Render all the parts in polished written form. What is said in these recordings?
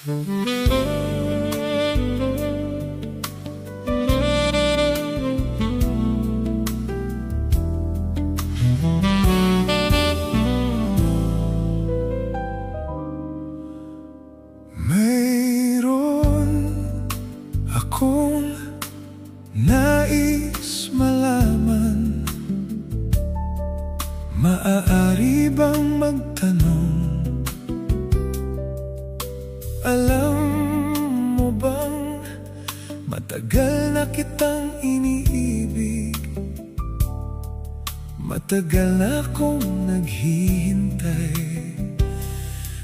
Mayroon akong nais malaman. Maaari bang magtanong? Alam mo bang matagal na kitang iniibig? Matagal na akong naghihintay.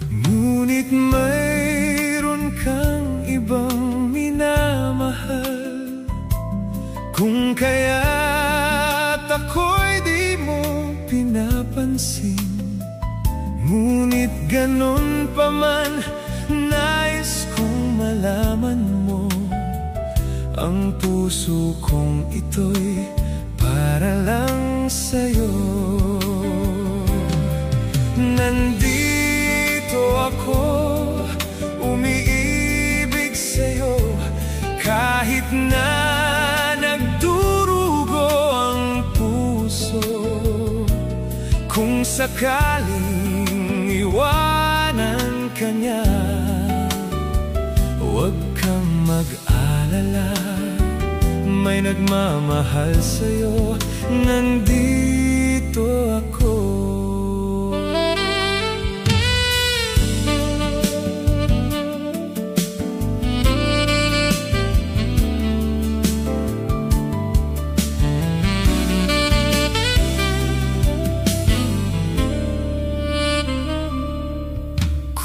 Ngunit mayroon kang ibang minamahal. Kung kaya't ako'y di mo pinapansin, ngunit ganun pa man, nais kong malaman mo. Ang puso kong ito'y para lang sa'yo. Nandito ako, umiibig sa'yo, kahit na nagdurugo ang puso. Kung sakaling iwanan ka niya, huwag kang mag-alala. May nagmamahal sa'yo, nandito ako.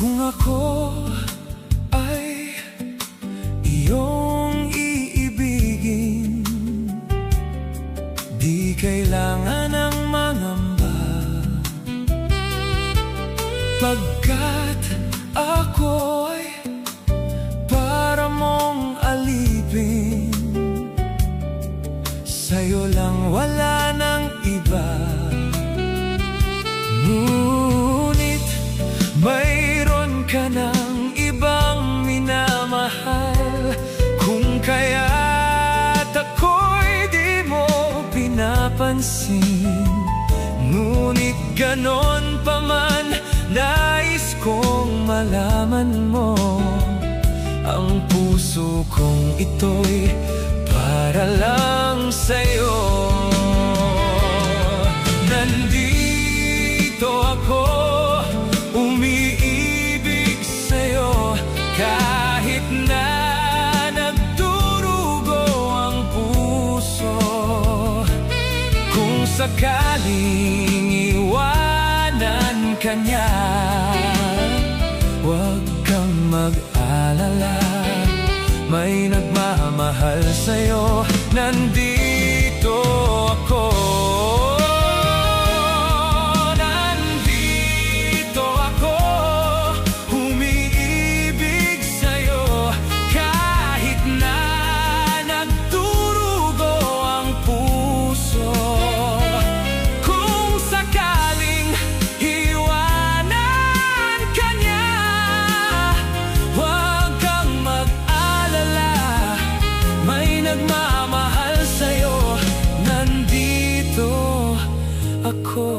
Kung ako ay iyong iibigin, di kailangan ng mangamba, pagkat ako'y para mong alipin. Sa'yo lang, wala nang iba. Ngunit mayroon ka ng ibang minamahal. Kung kaya't ako'y di mo pinapansin, ngunit ganon pa man, nais kong malaman mo. Ang puso kong ito'y para lang sa'yo. Nandito ako, umiibig sa'yo, kahit na nagdurugo ang puso. Kung sakaling iwanan ka niya, huwag kang mag-alala. May nagmamahal sa'yo, nandito ako. Nagmamahal sa'yo, nandito ako.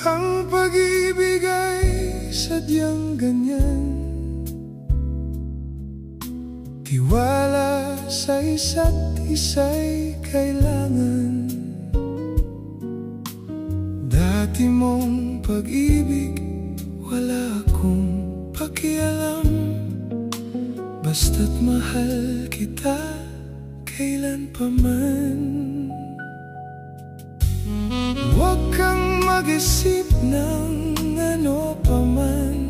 Ang pag-ibig ay sadyang ganyan, tiwala sa isa't isa'y kailangan. Dati ultimong pag-ibig, wala akong pakialam. Basta't mahal kita kailan pa man. Huwag kang mag-isip ng ano pa man.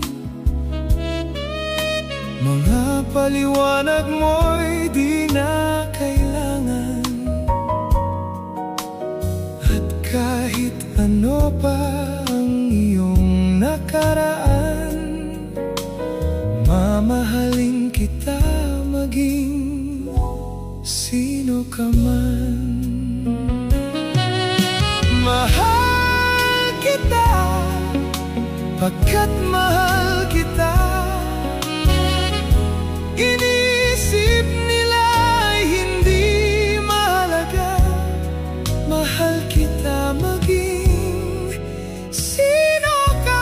Mga paliwanag mo'y di na kailangan. At kahit ano pa ang iyong nakaraan, mamahalin kita maging sino ka man. Mahal kita pagkat mahal kita. Iniisip nila ay hindi mahalaga. Mahal kita maging sino ka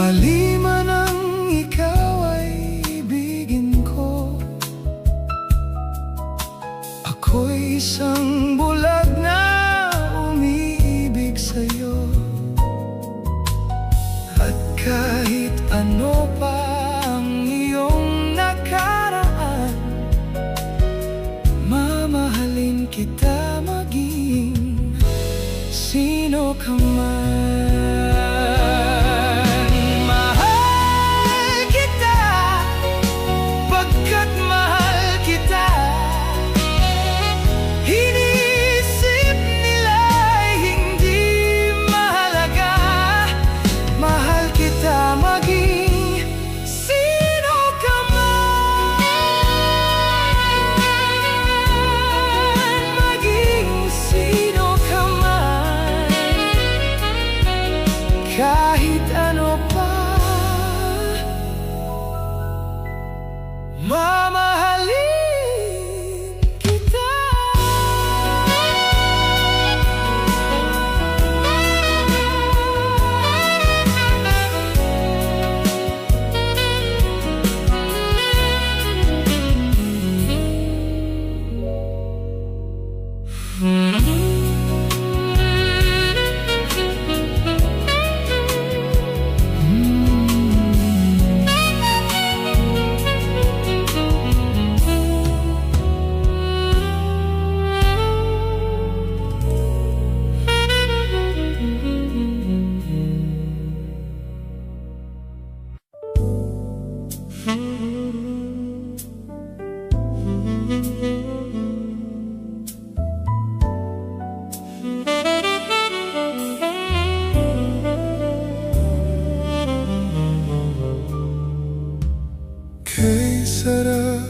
mali man ang ikaw ay ibigin ko. Ako'y isang bulag na umiibig sa'yo. At kahit ano pa ang iyong nakaraan, mamahalin kita maging sino ka man. Kahit ano pa, mamahalin kita. Kay sarap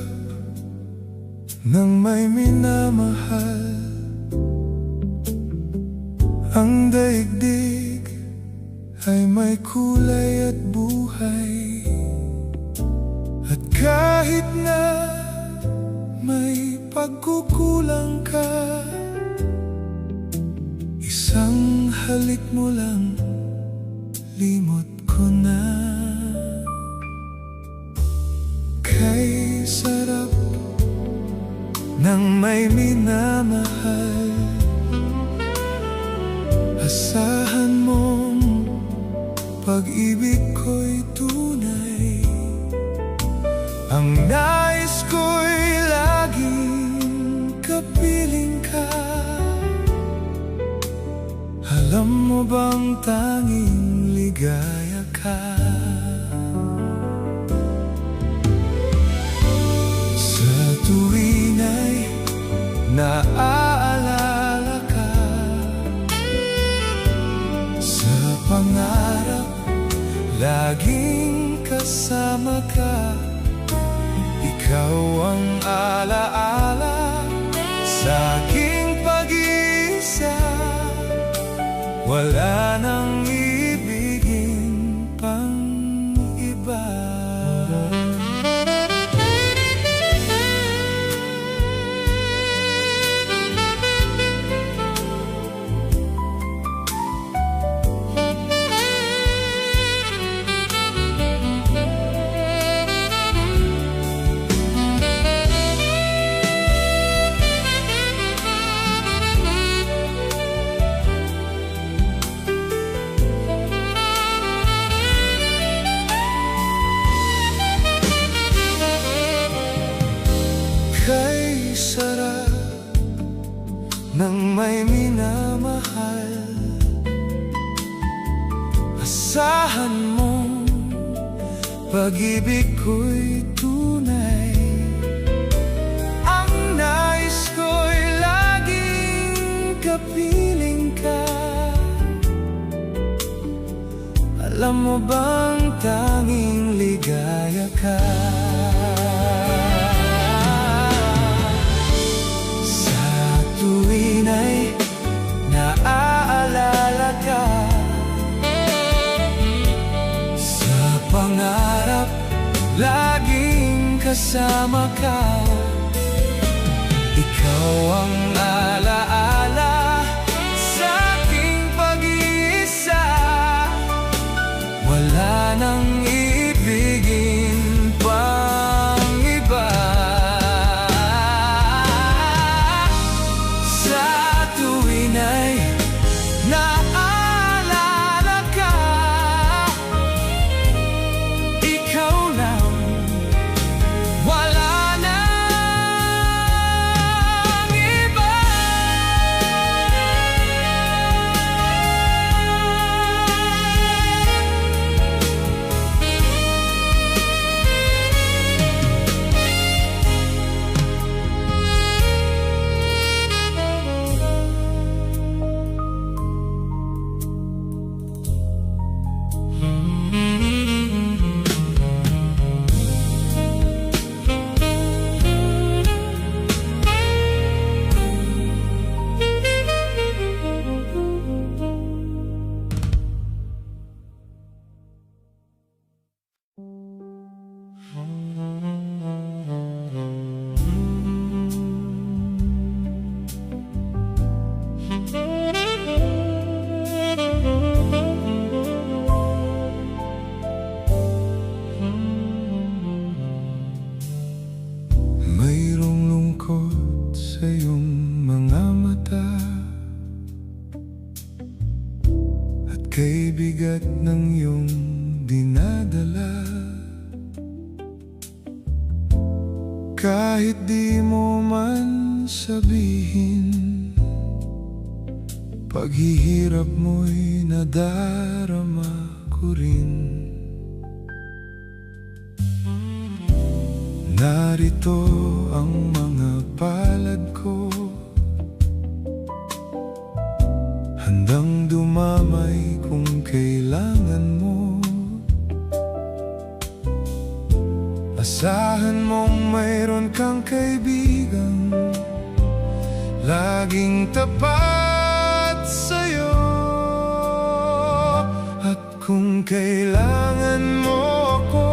ng may minamahal, ang daigdig ay may kulay at buhay. At kahit na may pagkukulang ka, isang halik mo lang, limot ko na. Kay sarap ng may minamahal, asahan mong pag-ibig ko'y tunay. Ang nais ko'y laging kapiling ka. Alam mo bang tanging ligaya ka sa tuwing ay naaalala ka? Sa pangarap laging kasama ka. Ikaw ang alaala sa aking pag-iisa. Wala nang ibigin pang iba. Kay sarap ng may minamahal. Asahan mo, pag-ibig ko'y tunay. Ang nais ko'y laging kapiling ka. Alam mo bang tanging ligaya ka? Tuwin ay naaalala ka. Sa pangarap, laging kasama ka. Ikaw ang alaala sa aking pag-iisa. Wala nang ibigin pang iba. Mayroong lungkot sa iyong mga mata, at kay bigat ng iyong dinadala. Kahit di mo man sabihin, paghihirap mo'y nadarama ko rin. Narito ang mga palad ko, handang dumamay kung kailangan mo. Asahan mong mayroon kang kaibigang laging tapat sa'yo. At kung kailangan mo ako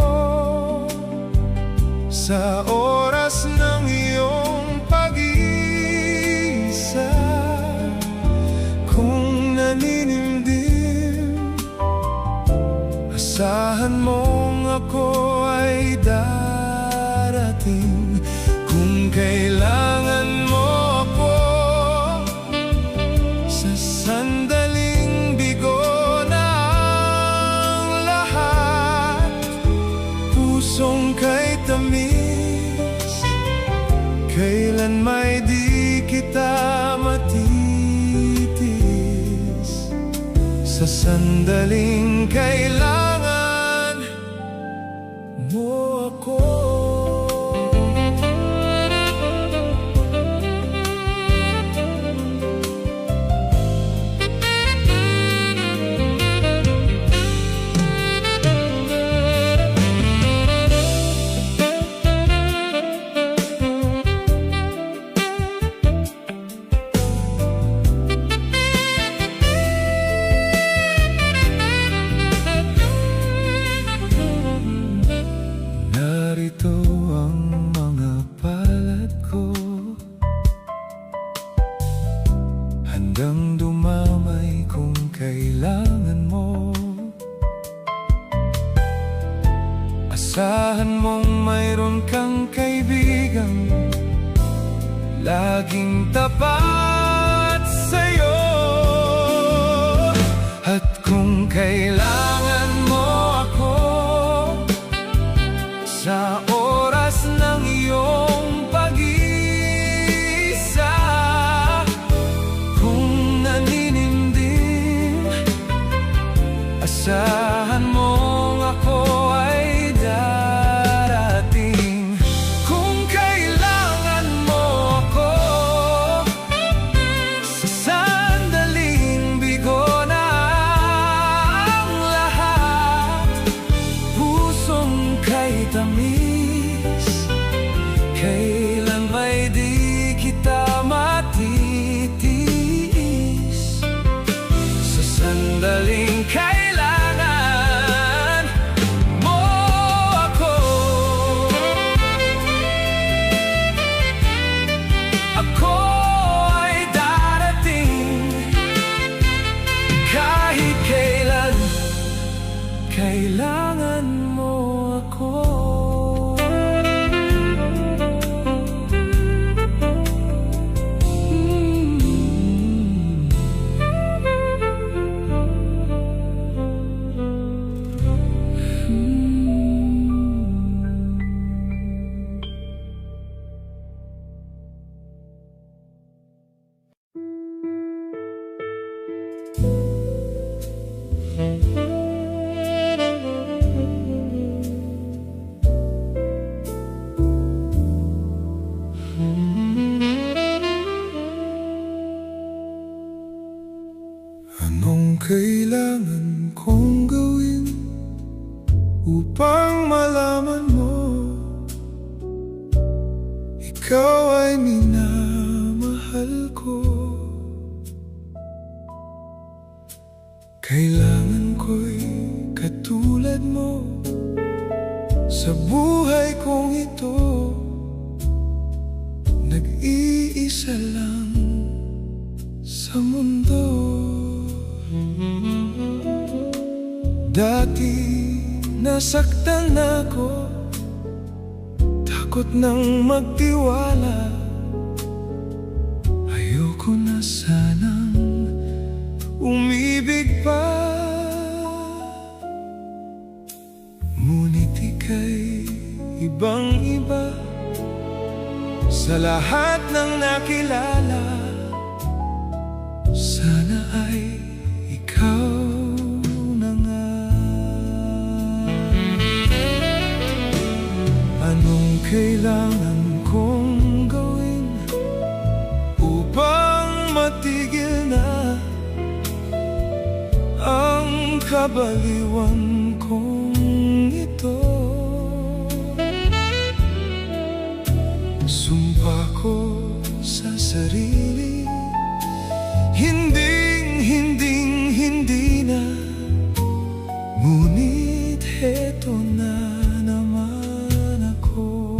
sa oras ng iyong pag-iisa, kung naninimdim, asahan mong ako ay darating. Kung kailangan mo ako sa sandaling bigo na ang lahat, pusong kay tamis, kailan may di kita matitis. Sa sandaling kailangan mo ako. Asahan mong mayroon kang kaibigang laging tapat sa'yo. At kung kailangan mo ako sa oras ng iyong pag-iisa, kung naninindim, asahan mong ako ay darating. Kung kailangan mo ako sa sandaling bigo na ang lahat, pusong kay tamis, kailan ba'y di kita matitiis? Sa sandaling kailangan mo ako, ako ay darating. Kahit kailan, kailangan mo ako. Anong kailangan kong gawin upang malaman mo ikaw ay minamahal ko? Kailangan ko'y katulad mo sa buhay kong ito. Nag-iisa lang sa mundo. Dati nasaktan ako, takot nang magtiwala. Ayoko na sanang umibig pa, ngunit ika'y ibang-iba sa lahat ng nakilala. Sana ay ikaw na nga. Anong kailangan kong gawin upang matigil na ang kabaliwan kong ito? Sumpa ko sa sarili, hindi na, ngunit heto na naman ako.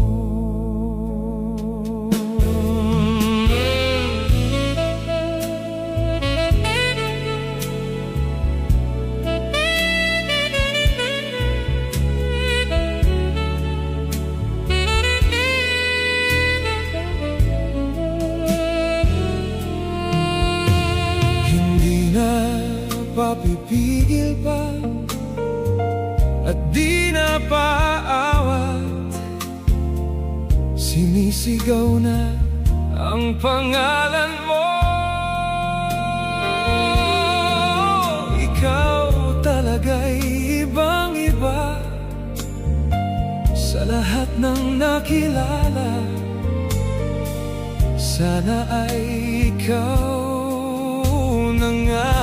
Papipigil pa at di na paawat, sinisigaw na ang pangalan mo. Ikaw talaga'y ibang-iba sa lahat ng nakilala. Sana ay ikaw na nga.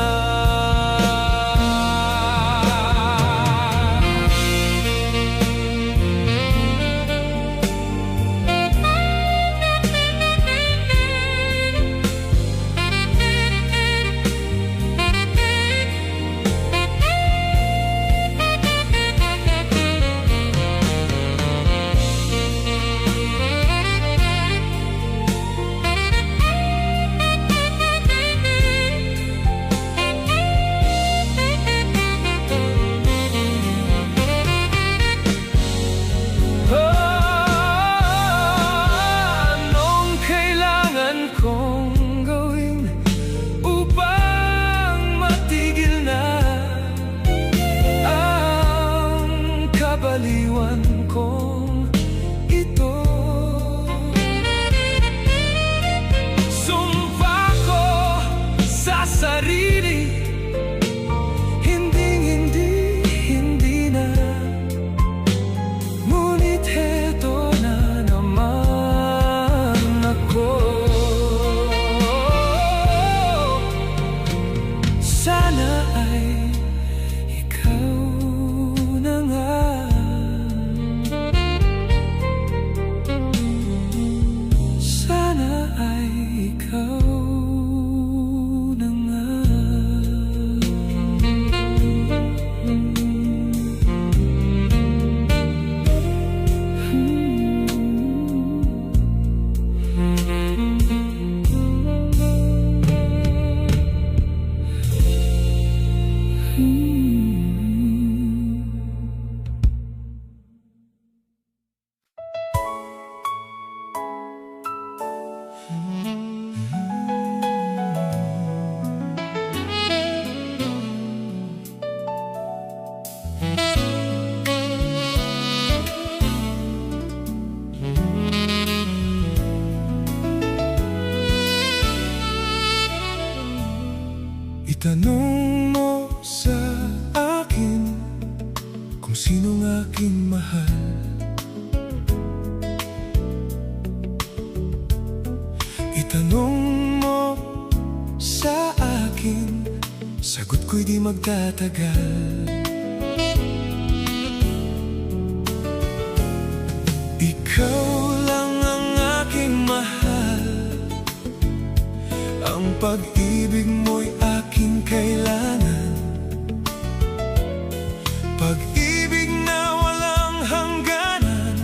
baliwan kong ito. Sumpa ko sa sarili, hindi na. Ngunit heto na naman ako. Sana ay ikaw na nga. Sana ay ikaw na nga. Itanong mo sa akin kung sinong aking mahal. Itanong mo sa akin, sagot ko'y di magtatagal. Ikaw lang ang aking mahal, ang pag-ibig mo'y aking kailangan. Pag-ibig na walang hangganan,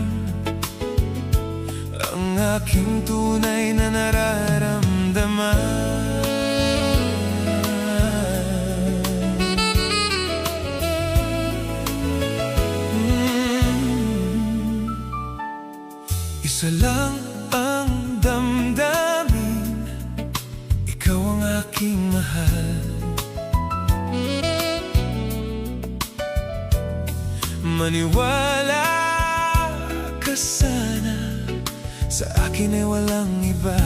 ang aking tunay na nararamdaman. Isa lang ang damdamin, ikaw ang aking mahal. Maniwala ka sana, sa akin ay walang iba.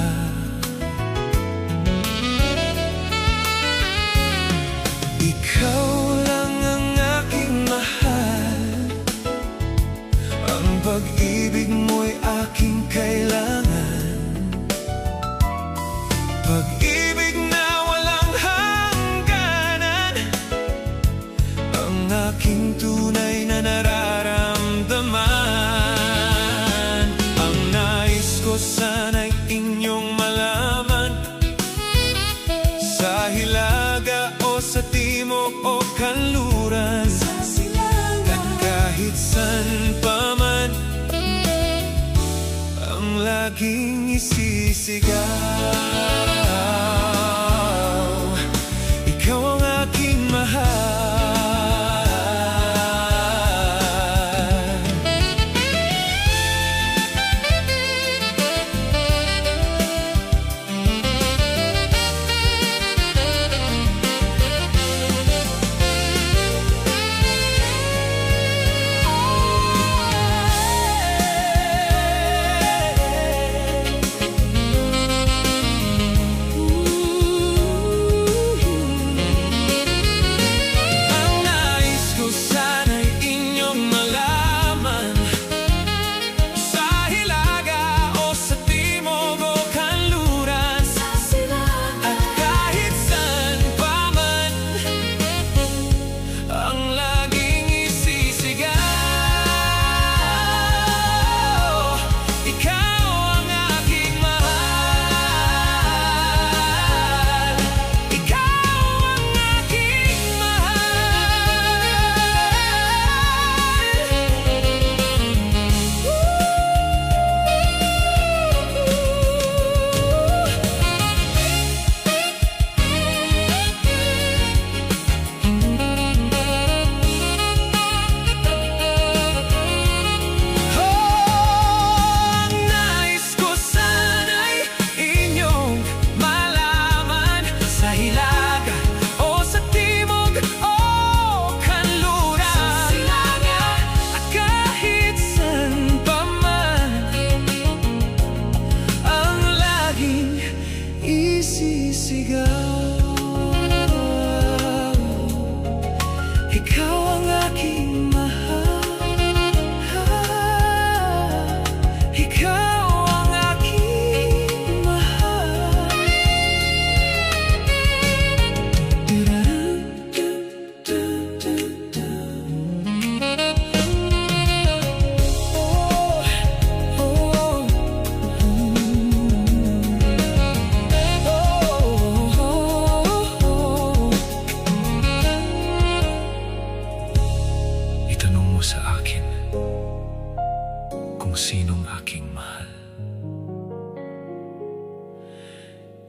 Ikaw lang ang aking mahal, ang pag-ibig mo'y aking kailangan. Pag-ibig na walang hangganan, ang aking tunay na nararamdaman. Ang nais ko sana'y inyong malaman, sa hilaga o sa timog o kanluran, at kahit saan pa man, ang laging isisigaw, ikaw ang aking mahal.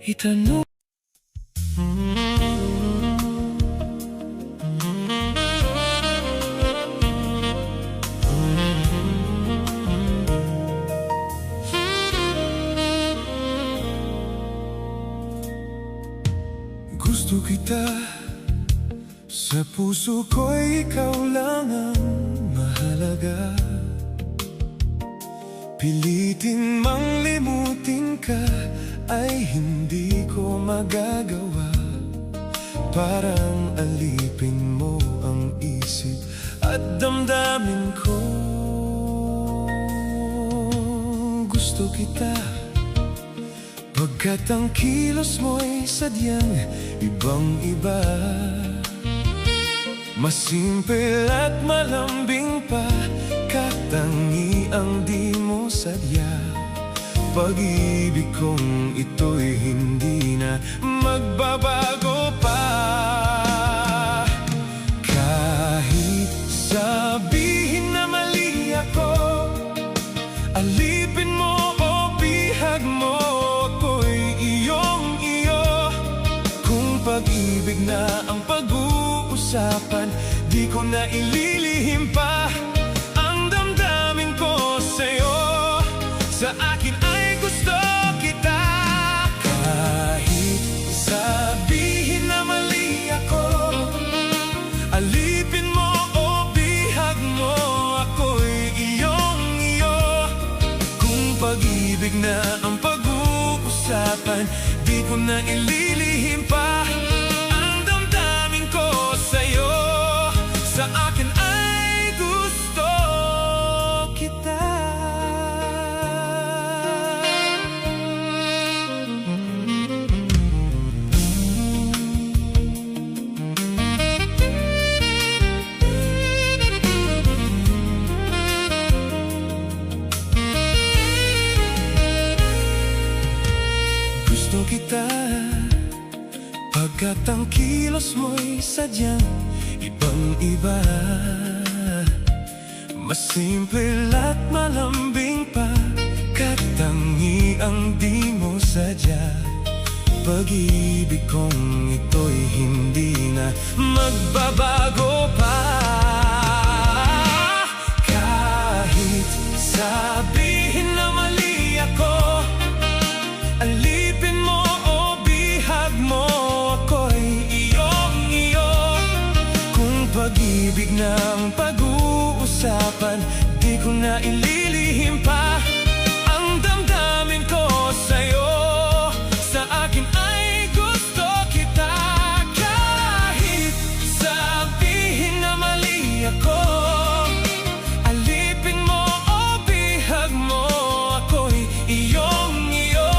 itanong. Gusto kita, sa puso ko'y ikaw lang ang mahalaga. Pilitin mang limutin ka ay hindi ko magagawa. Parang alipin mo ang isip at damdamin ko. Gusto kita, pagkat ang kilos mo'y sadyang ibang-iba. Masimple at malambing pa, katangi ang di mo sadya. Pag-ibig kong ito'y hindi na magbabago pa. Kahit sabihin na mali ako, alipin mo o bihag mo, ako'y iyong-iyo. Kung pag-ibig na ang pag-uusapan, di ko na ililihim pa ang damdamin ko sa'yo. Sa akin ay gusto kita. Kahit sabihin na mali ako, alipin mo o bihag mo, ako'y iyong-iyo. Kung pag-ibig na ang pag-uusapan, di ko na ililihim pa ang damdamin ko sa'yo. Sa akin ay gusto kita. Gusto kita, pagkat ang kilos mo'y sadyang ibang-iba. Masimple at malambing pa, katangi ang di mo sadya. Pag-ibig kong ito'y hindi na magbabago pa. Kahit sabihin na mali ako, alipin mo o bihag mo, ako'y iyong-iyo. Kung pag-ibig na ang pag-uusapan, di ko na ililihim pa ang damdamin ko sa'yo. Sa akin ay gusto kita. Kahit sabihin na mali ako, alipin mo o bihag mo, ako'y iyong-iyo.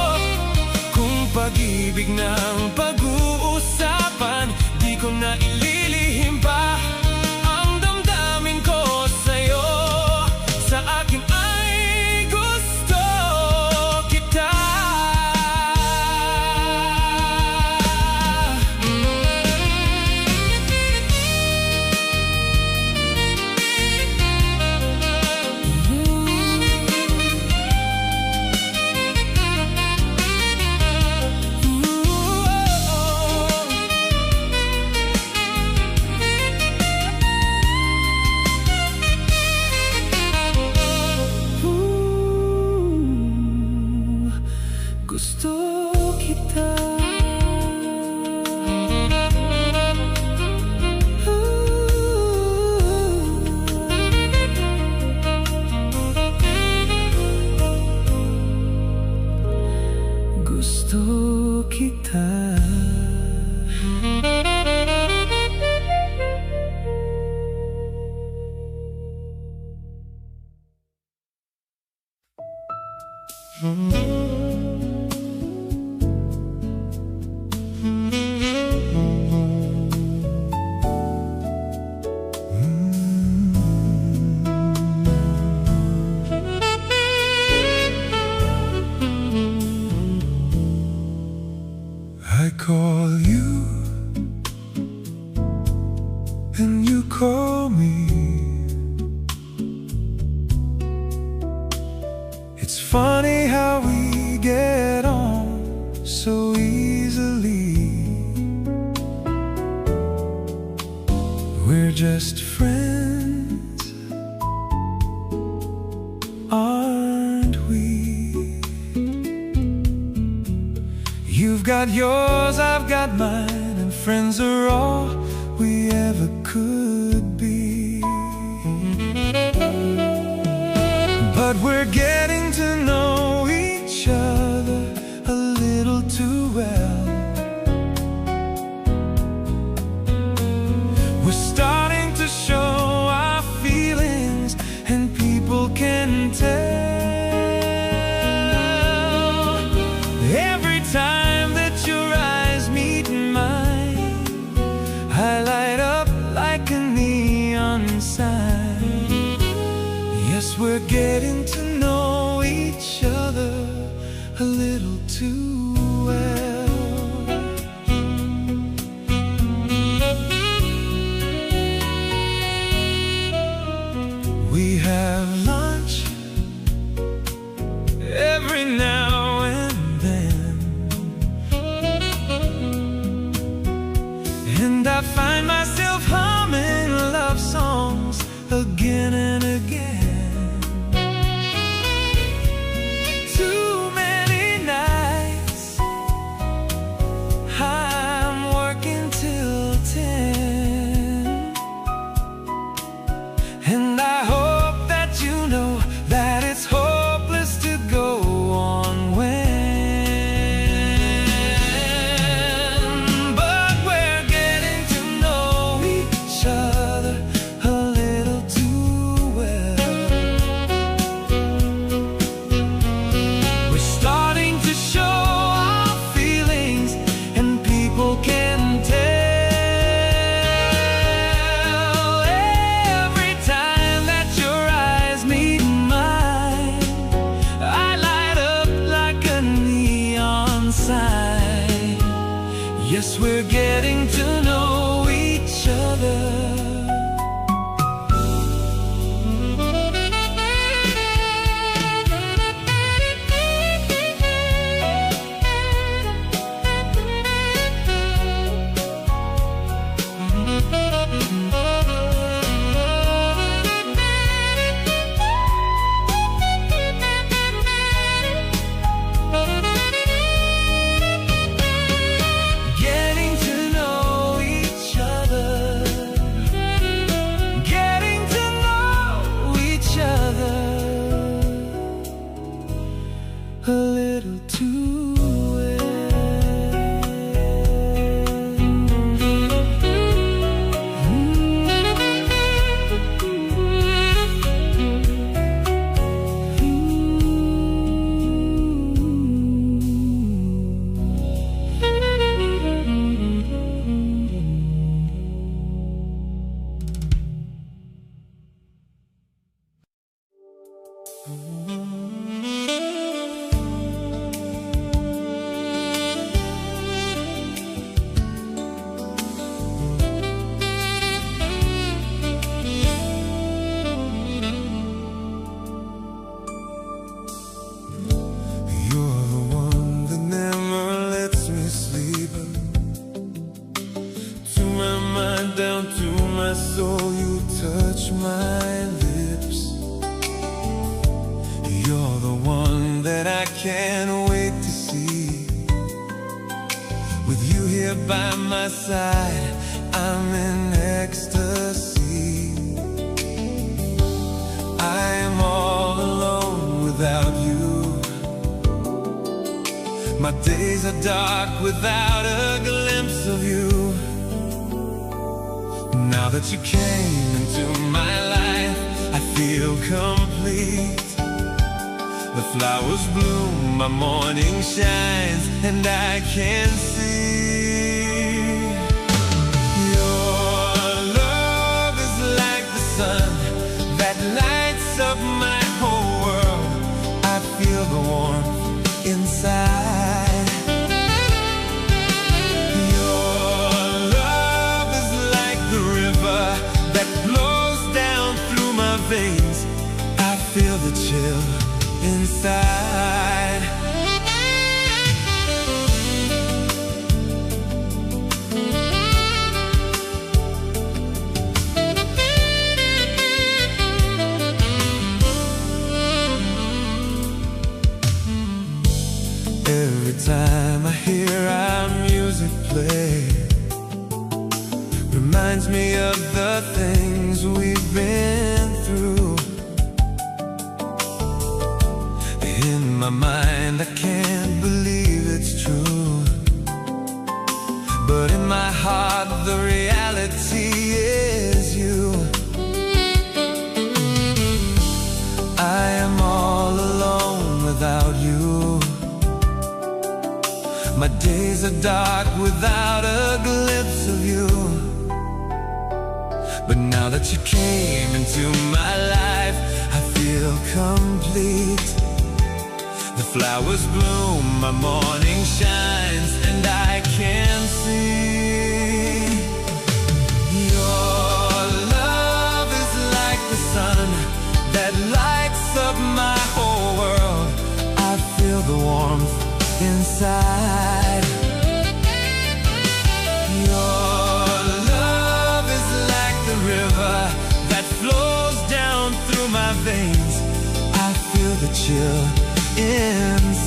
Kung pag-ibig na ang pag-uusapan, di ko na ililihim pa ang damdamin ko sa'yo. Sa akin ay gusto kita. Gusto kita. Gusto kita. I call you and you call me. It's funny how we get on so easy. aren't we? You've got yours, I've got mine, and friends are all we ever could be. But we're getting to know each other a little too well. We're starting to show our feelings, and people can tell. Every time that your eyes meet mine, I light up like a neon sign. Yes, we're getting to know each other a little too well. We have lunch every now and then, and I find myself humming love songs again and again. Too many nights I'm working till 10, and I hope that you know that it's hopeless to go on when. But we're getting to know each other a little too well. We're starting to show our feelings, and people can tell. Every time that your eyes meet mine, I light up like a neon sign. Yes, we're getting to know each other. Getting to know each other, getting to know each other a little too You're the one that never lets me sleep. To my mind, down to my soul, you touch my lips. You're the one that I can't wait to see. With you here by my side, I'm in ecstasy. I am all alone without you. My days are dark without a glimpse of you. Now that you came into my life, I feel complete. The flowers bloom, my morning shines, and I can see. Your love is like the sun that lights up my whole world. I feel the warmth inside. Your love is like the river that flows down through my veins. I feel the chill inside. my mind, I can't believe it's true. But in my heart, the reality is you. I am all alone without you. My days are dark without a glimpse of you. But now that you came into my life, I feel complete. The flowers bloom, my morning shines, and I can see. Your love is like the sun that lights up my whole world. I feel the warmth inside. Your love is like the river that flows down through my veins. I feel the chill inside.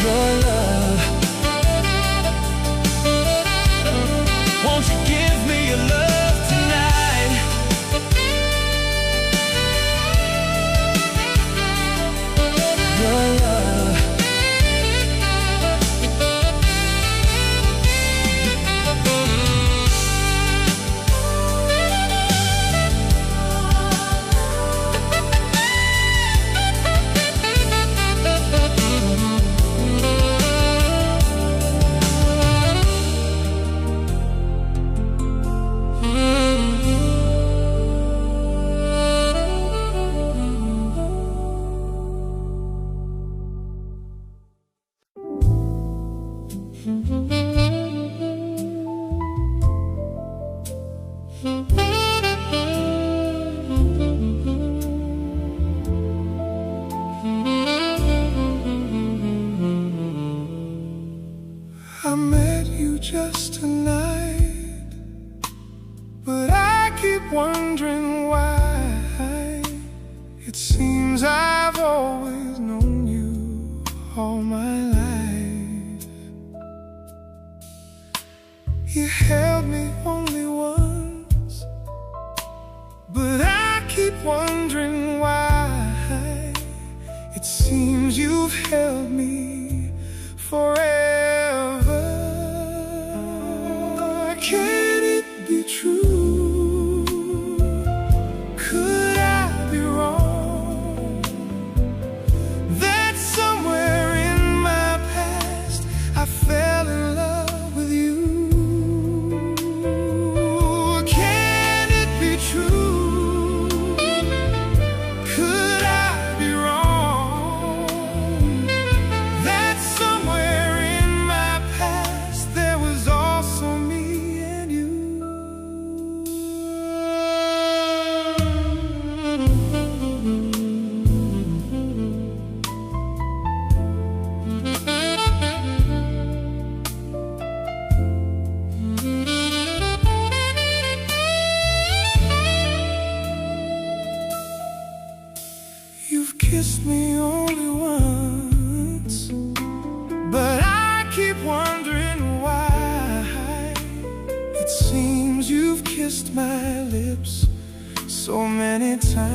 Your love, won't you give me your love tonight? Your love, I met you just tonight, but I keep wondering why. It seems I've always known you all my life. You held me only once, but I keep wondering why. It seems you've held me forever. Can it be true? Could I be wrong? That somewhere in my past I fell in love with you. Can it be true? Could I be wrong? That somewhere in my past there was also me and you. You've kissed me only once, but I keep wondering why. It seems you've kissed my lips so many times.